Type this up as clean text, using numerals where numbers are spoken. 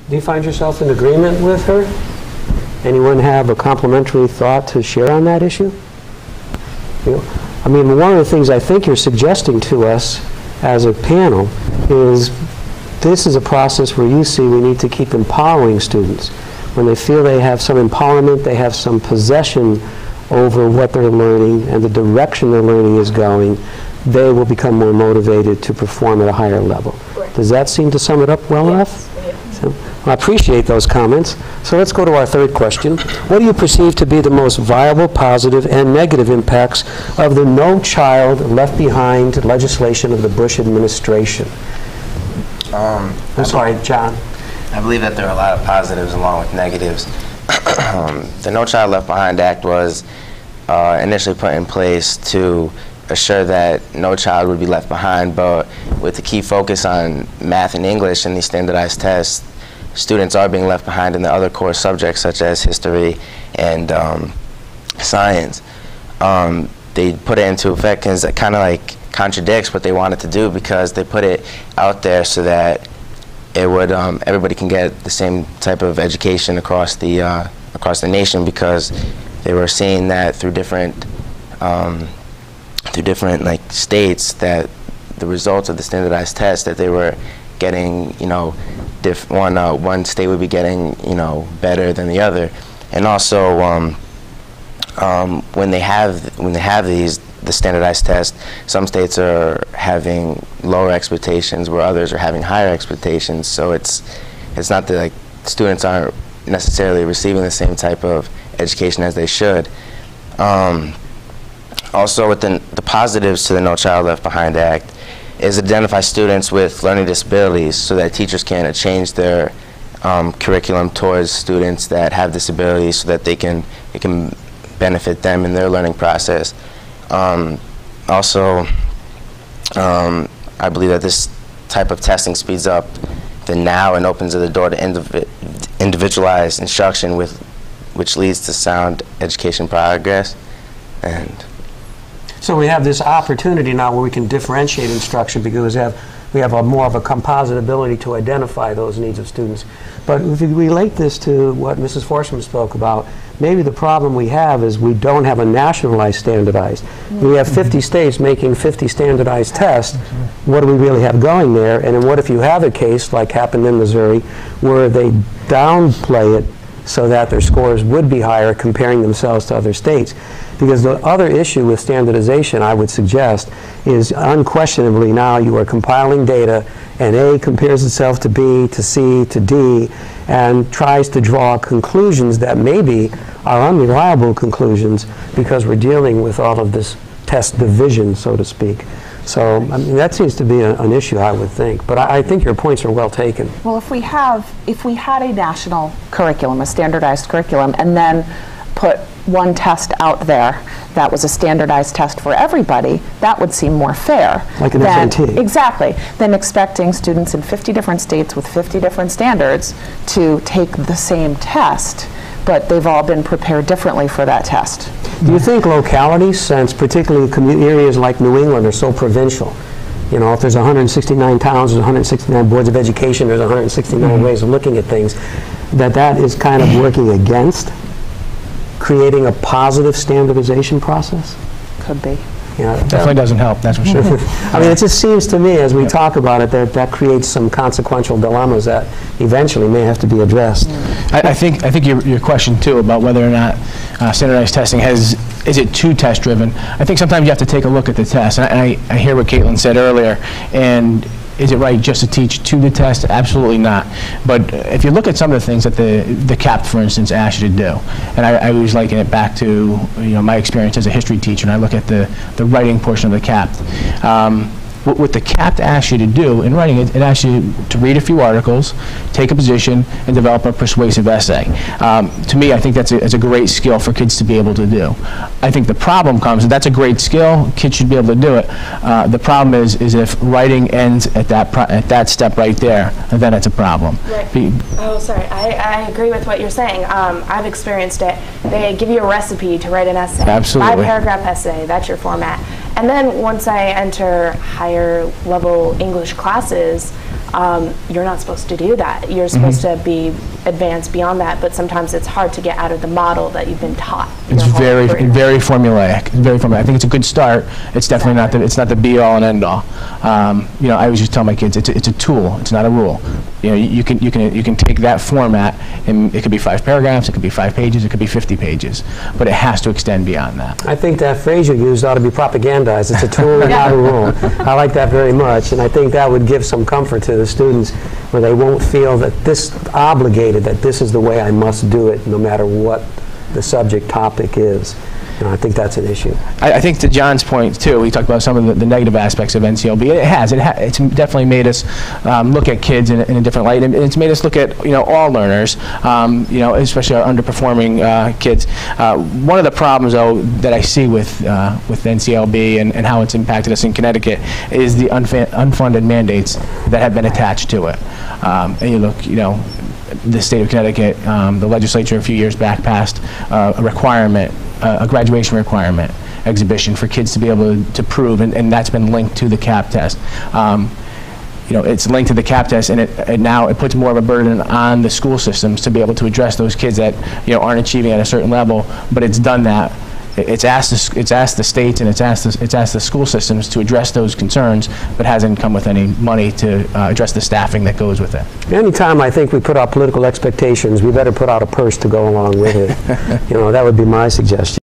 Do you find yourself in agreement with her? Anyone have a complimentary thought to share on that issue? I mean, one of the things I think you're suggesting to us as a panel is this is a process where you see we need to keep empowering students. When they feel they have some empowerment, they have some possession over what they're learning and the direction their learning is going, they will become more motivated to perform at a higher level. Right. Does that seem to sum it up well enough? So, I appreciate those comments. So let's go to our third question. What do you perceive to be the most viable, positive, and negative impacts of the No Child Left Behind legislation of the Bush administration? I'm sorry, John. I believe that there are a lot of positives along with negatives. The No Child Left Behind Act was initially put in place to assure that no child would be left behind, but with the key focus on math and English and these standardized tests, students are being left behind in the other core subjects such as history and science. They put it into effect because it kind of like contradicts what they wanted to do, because they put it out there so that it would everybody can get the same type of education across the nation, because they were seeing that through different like states, that the results of the standardized tests that they were getting, you know, one state would be getting, you know, better than the other. And also when they have the standardized tests, some states are having lower expectations where others are having higher expectations. So it's not that like students aren't necessarily receiving the same type of education as they should. Also, within the positives to the No Child Left Behind Act is identify students with learning disabilities so that teachers can change their curriculum towards students that have disabilities, so that it can benefit them in their learning process. Also, I believe that this type of testing speeds up the now and opens the door to individualized instruction, which leads to sound education progress. And so we have this opportunity now where we can differentiate instruction, because we have more of a composite ability to identify those needs of students. But if we relate this to what Mrs. Forsman spoke about, maybe the problem we have is we don't have a nationalized standardized. We have 50 states making 50 standardized tests. What do we really have going there? And then what if you have a case like happened in Missouri where they downplay it so that their scores would be higher comparing themselves to other states? Because the other issue with standardization, I would suggest, is unquestionably now you are compiling data, and A compares itself to B, to C, to D, and tries to draw conclusions that maybe are unreliable conclusions, because we're dealing with all of this test division, so to speak. So I mean, that seems to be an issue, I would think. But I think your points are well taken. Well, if we had a national curriculum, a standardized curriculum, and then put one test out there that was a standardized test for everybody, that would seem more fair. Like an SAT. Exactly. Than expecting students in 50 different states with 50 different standards to take the same test, but they've all been prepared differently for that test. Do you think localities, since particularly areas like New England are so provincial, you know, if there's 169 towns, there's 169 boards of education, there's 169 ways of looking at things, that is kind of working against creating a positive standardization process? Could be. Yeah, definitely doesn't help, that's for sure. I mean, it just seems to me, as we talk about it, that creates some consequential dilemmas that eventually may have to be addressed. I think your question too about whether or not standardized testing is it too test driven? I think sometimes you have to take a look at the test. And I hear what Caitlin said earlier, and is it right just to teach to the test? Absolutely not. But if you look at some of the things that the CAPT, for instance, asked you to do, and I always liken it back to my experience as a history teacher, and I look at the writing portion of the CAPT. What the CAPT asks you to do in writing, it asks you to read a few articles, take a position, and develop a persuasive essay. To me, I think that's a great skill for kids to be able to do. I think the problem comes, and that's a great skill, kids should be able to do it. The problem is if writing ends at that step right there, then it's a problem. Right. Oh, sorry. I agree with what you're saying. I've experienced it. They give you a recipe to write an essay. Absolutely. 5-paragraph essay, that's your format. And then once I enter higher level English classes, you're not supposed to do that. You're supposed to be advanced beyond that, but sometimes it's hard to get out of the model that you've been taught. It's very formulaic. Very formulaic. I think it's a good start. It's definitely not the, it's not the be all and end all. You know, I always just tell my kids it's a tool. It's not a rule. You know, you can take that format, and it could be 5 paragraphs, it could be 5 pages, it could be 50 pages, but it has to extend beyond that. I think that phrase you used ought to be propagandized. It's a tool and not a rule. I like that very much, and I think that would give some comfort to the students where they won't feel that this is the way I must do it no matter what the subject topic is. And I think that's an issue. I think to John's point too, we talked about some of the negative aspects of NCLB. It's definitely made us look at kids in a different light, and it's made us look at, you know, all learners, you know, especially our underperforming kids. One of the problems though that I see with NCLB and how it's impacted us in Connecticut is the unfunded mandates that have been attached to it. And you look, you know, the state of Connecticut, the legislature a few years back passed a requirement, a graduation requirement exhibition for kids to be able to prove, and that's been linked to the CAP test. You know, it's linked to the CAP test, and now it puts more of a burden on the school systems to be able to address those kids that, you know, aren't achieving at a certain level. But it's done that. It's asked the states and it's asked the school systems to address those concerns, but hasn't come with any money to address the staffing that goes with it. Anytime I think we put out political expectations, we better put out a purse to go along with it. You know, that would be my suggestion.